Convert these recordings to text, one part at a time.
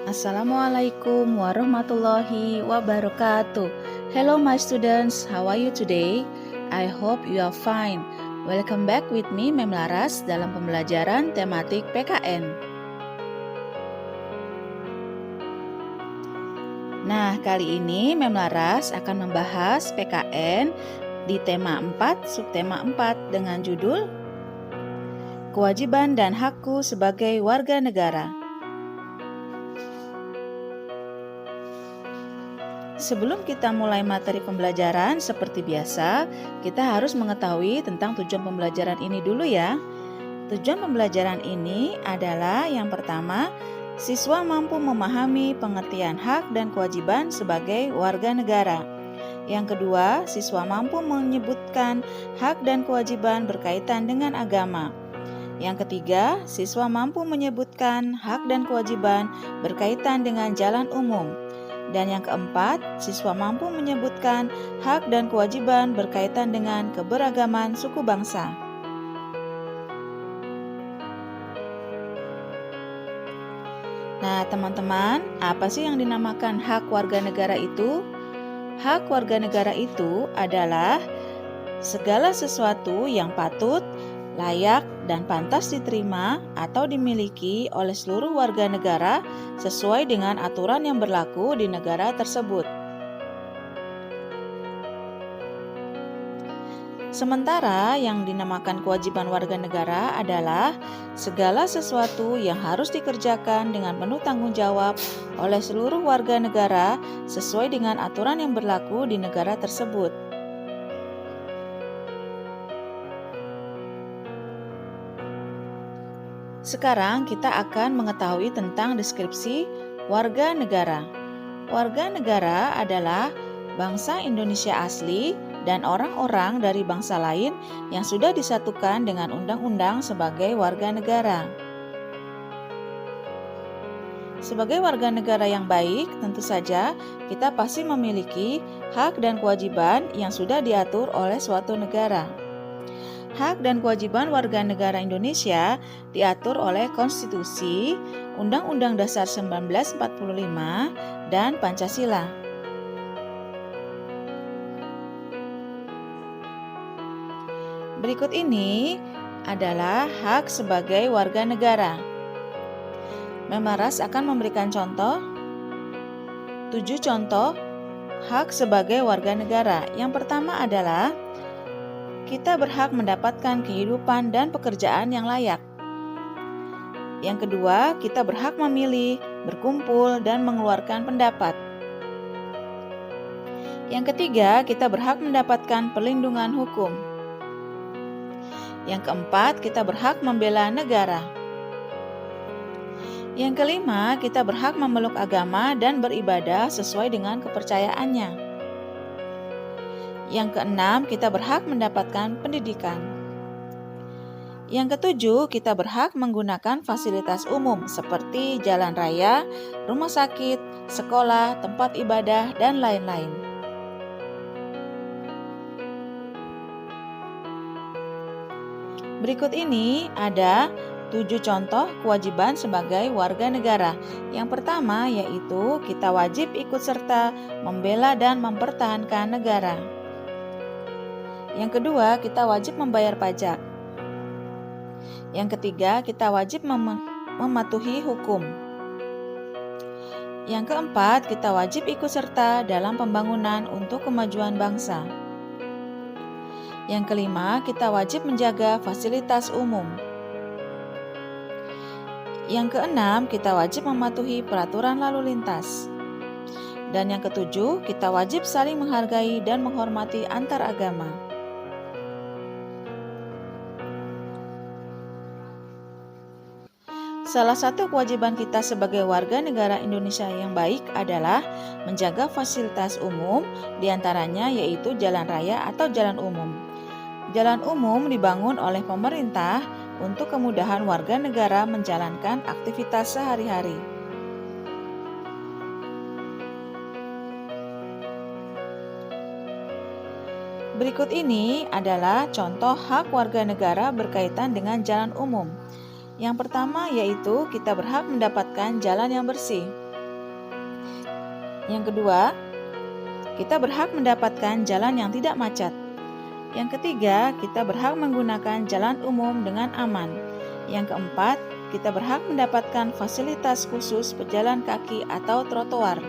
Assalamualaikum warahmatullahi wabarakatuh. Hello my students, how are you today? I hope you are fine. Welcome back with me Mem Laras dalam pembelajaran tematik PKN. Nah, kali ini Mem Laras akan membahas PKN di tema 4, subtema 4 dengan judul Kewajiban dan Hakku sebagai Warga Negara. Sebelum kita mulai materi pembelajaran, seperti biasa, kita harus mengetahui tentang tujuan pembelajaran ini dulu ya. Tujuan pembelajaran ini adalah yang pertama, siswa mampu memahami pengertian hak dan kewajiban sebagai warga negara. Yang kedua, siswa mampu menyebutkan hak dan kewajiban berkaitan dengan agama. Yang ketiga, siswa mampu menyebutkan hak dan kewajiban berkaitan dengan jalan umum. Dan yang keempat, siswa mampu menyebutkan hak dan kewajiban berkaitan dengan keberagaman suku bangsa. Nah, teman-teman, apa sih yang dinamakan hak warga negara itu? Hak warga negara itu adalah segala sesuatu yang patut, layak, dan pantas diterima atau dimiliki oleh seluruh warga negara sesuai dengan aturan yang berlaku di negara tersebut. Sementara yang dinamakan kewajiban warga negara adalah segala sesuatu yang harus dikerjakan dengan penuh tanggung jawab oleh seluruh warga negara sesuai dengan aturan yang berlaku di negara tersebut. Sekarang kita akan mengetahui tentang deskripsi warga negara. Warga negara adalah bangsa Indonesia asli dan orang-orang dari bangsa lain yang sudah disatukan dengan undang-undang sebagai warga negara. Sebagai warga negara yang baik, tentu saja kita pasti memiliki hak dan kewajiban yang sudah diatur oleh suatu negara. Hak dan kewajiban warga negara Indonesia diatur oleh Konstitusi, Undang-Undang Dasar 1945, dan Pancasila. Berikut ini adalah hak sebagai warga negara. Mem Laras akan memberikan contoh 7 contoh hak sebagai warga negara. Yang pertama adalah kita berhak mendapatkan kehidupan dan pekerjaan yang layak. Yang kedua, kita berhak memilih, berkumpul, dan mengeluarkan pendapat. Yang ketiga, kita berhak mendapatkan perlindungan hukum. Yang keempat, kita berhak membela negara. Yang kelima, kita berhak memeluk agama dan beribadah sesuai dengan kepercayaannya. Yang keenam, kita berhak mendapatkan pendidikan. Yang ketujuh, kita berhak menggunakan fasilitas umum seperti jalan raya, rumah sakit, sekolah, tempat ibadah, dan lain-lain. Berikut ini ada 7 contoh kewajiban sebagai warga negara. Yang pertama yaitu kita wajib ikut serta membela dan mempertahankan negara. Yang kedua, kita wajib membayar pajak. Yang ketiga, kita wajib mematuhi hukum. Yang keempat, kita wajib ikut serta dalam pembangunan untuk kemajuan bangsa. Yang kelima, kita wajib menjaga fasilitas umum. Yang keenam, kita wajib mematuhi peraturan lalu lintas. Dan yang ketujuh, kita wajib saling menghargai dan menghormati antar agama. Salah satu kewajiban kita sebagai warga negara Indonesia yang baik adalah menjaga fasilitas umum, diantaranya yaitu jalan raya atau jalan umum. Jalan umum dibangun oleh pemerintah untuk kemudahan warga negara menjalankan aktivitas sehari-hari. Berikut ini adalah contoh hak warga negara berkaitan dengan jalan umum. Yang pertama yaitu kita berhak mendapatkan jalan yang bersih. Yang kedua, kita berhak mendapatkan jalan yang tidak macet. Yang ketiga, kita berhak menggunakan jalan umum dengan aman. Yang keempat, kita berhak mendapatkan fasilitas khusus pejalan kaki atau trotoar.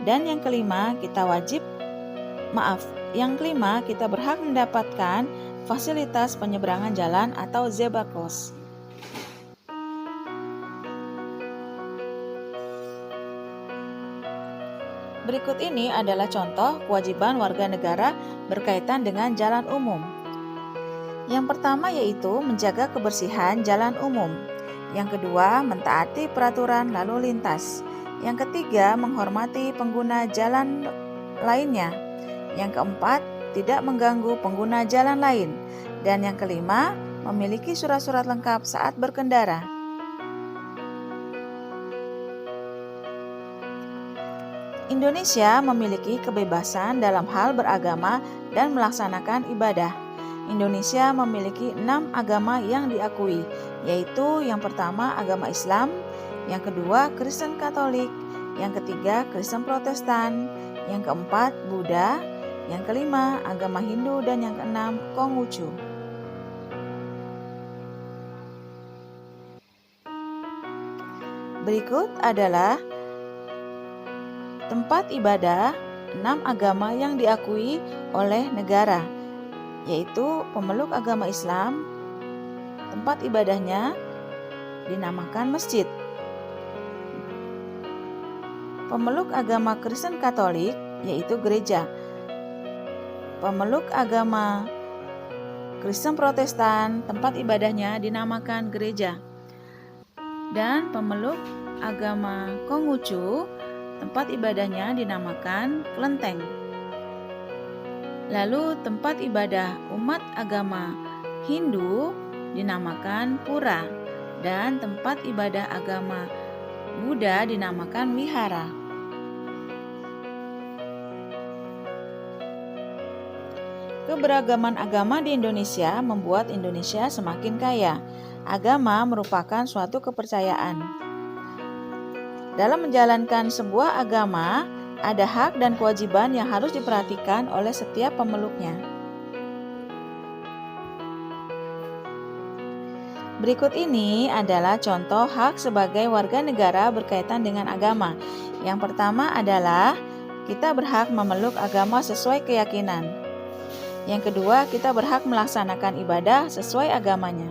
Dan yang kelima, kita berhak mendapatkan fasilitas penyeberangan jalan atau zebra cross. Berikut ini adalah contoh kewajiban warga negara berkaitan dengan jalan umum. Yang pertama yaitu menjaga kebersihan jalan umum. Yang kedua, mentaati peraturan lalu lintas. Yang ketiga, menghormati pengguna jalan lainnya. Yang keempat, tidak mengganggu pengguna jalan lain. Dan yang kelima, memiliki surat-surat lengkap saat berkendara. Indonesia memiliki kebebasan dalam hal beragama dan melaksanakan ibadah. Indonesia memiliki 6 agama yang diakui, yaitu yang pertama agama Islam, yang kedua Kristen Katolik, yang ketiga Kristen Protestan, yang keempat Buddha, yang kelima agama Hindu, dan yang keenam Konghucu. Berikut adalah tempat ibadah 6 agama yang diakui oleh negara, yaitu pemeluk agama Islam, tempat ibadahnya dinamakan masjid. Pemeluk agama Kristen Katolik, yaitu gereja. Pemeluk agama Kristen Protestan, tempat ibadahnya dinamakan gereja. Dan pemeluk agama Konghucu, tempat ibadahnya dinamakan kelenteng. Lalu tempat ibadah umat agama Hindu dinamakan pura, dan tempat ibadah agama Buddha dinamakan wihara. Keberagaman agama di Indonesia membuat Indonesia semakin kaya. Agama merupakan suatu kepercayaan. Dalam menjalankan sebuah agama, ada hak dan kewajiban yang harus diperhatikan oleh setiap pemeluknya. Berikut ini adalah contoh hak sebagai warga negara berkaitan dengan agama. Yang pertama adalah kita berhak memeluk agama sesuai keyakinan. Yang kedua, kita berhak melaksanakan ibadah sesuai agamanya.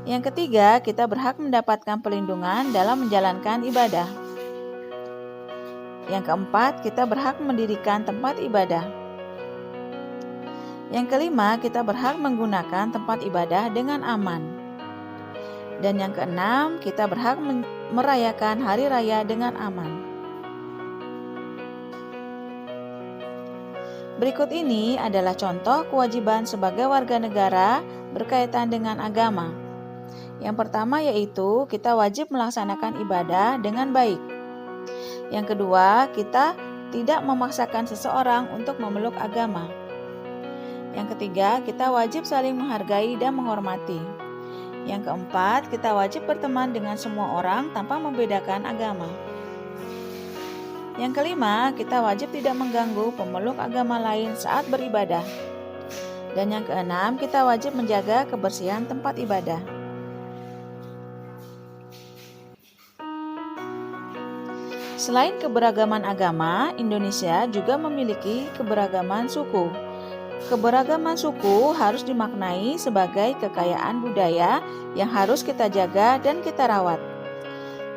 Yang ketiga, kita berhak mendapatkan perlindungan dalam menjalankan ibadah. Yang keempat, kita berhak mendirikan tempat ibadah. Yang kelima, kita berhak menggunakan tempat ibadah dengan aman. Dan yang keenam, kita berhak merayakan hari raya dengan aman. Berikut ini adalah contoh kewajiban sebagai warga negara berkaitan dengan agama. Yang pertama yaitu kita wajib melaksanakan ibadah dengan baik. Yang kedua, kita tidak memaksakan seseorang untuk memeluk agama. Yang ketiga, kita wajib saling menghargai dan menghormati. Yang keempat, kita wajib berteman dengan semua orang tanpa membedakan agama. Yang kelima, kita wajib tidak mengganggu pemeluk agama lain saat beribadah. Dan yang keenam, kita wajib menjaga kebersihan tempat ibadah. Selain keberagaman agama, Indonesia juga memiliki keberagaman suku. Keberagaman suku harus dimaknai sebagai kekayaan budaya yang harus kita jaga dan kita rawat.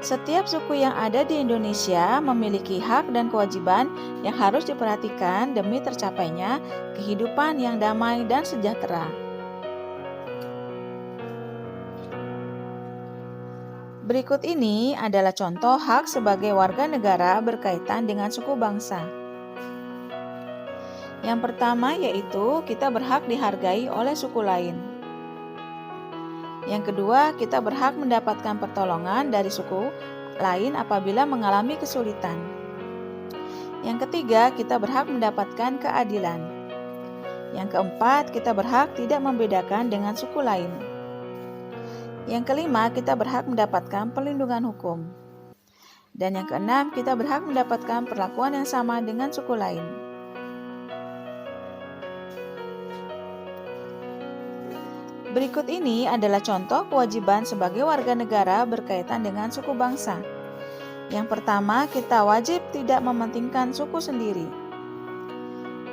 Setiap suku yang ada di Indonesia memiliki hak dan kewajiban yang harus diperhatikan demi tercapainya kehidupan yang damai dan sejahtera. Berikut ini adalah contoh hak sebagai warga negara berkaitan dengan suku bangsa. Yang pertama yaitu kita berhak dihargai oleh suku lain. Yang kedua, kita berhak mendapatkan pertolongan dari suku lain apabila mengalami kesulitan. Yang ketiga, kita berhak mendapatkan keadilan. Yang keempat, kita berhak tidak membedakan dengan suku lain. Yang kelima, kita berhak mendapatkan perlindungan hukum. Dan yang keenam, kita berhak mendapatkan perlakuan yang sama dengan suku lain. Berikut ini adalah contoh kewajiban sebagai warga negara berkaitan dengan suku bangsa. Yang pertama, kita wajib tidak mementingkan suku sendiri.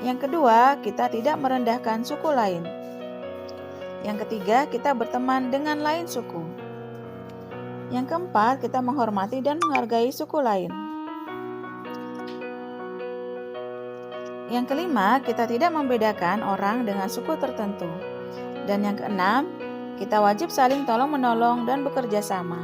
Yang kedua, kita tidak merendahkan suku lain. Yang ketiga, kita berteman dengan lain suku. Yang keempat, kita menghormati dan menghargai suku lain. Yang kelima, kita tidak membedakan orang dengan suku tertentu. Dan yang keenam, kita wajib saling tolong-menolong dan bekerja sama.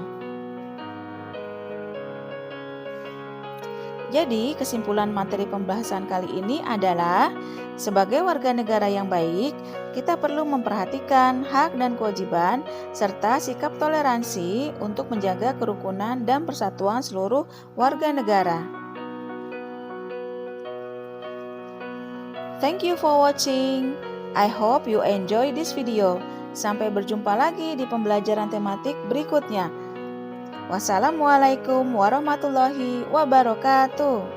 Jadi, kesimpulan materi pembahasan kali ini adalah, sebagai warga negara yang baik, kita perlu memperhatikan hak dan kewajiban serta sikap toleransi untuk menjaga kerukunan dan persatuan seluruh warga negara. Thank you for watching. I hope you enjoy this video. Sampai berjumpa lagi di pembelajaran tematik berikutnya. Wassalamualaikum warahmatullahi wabarakatuh.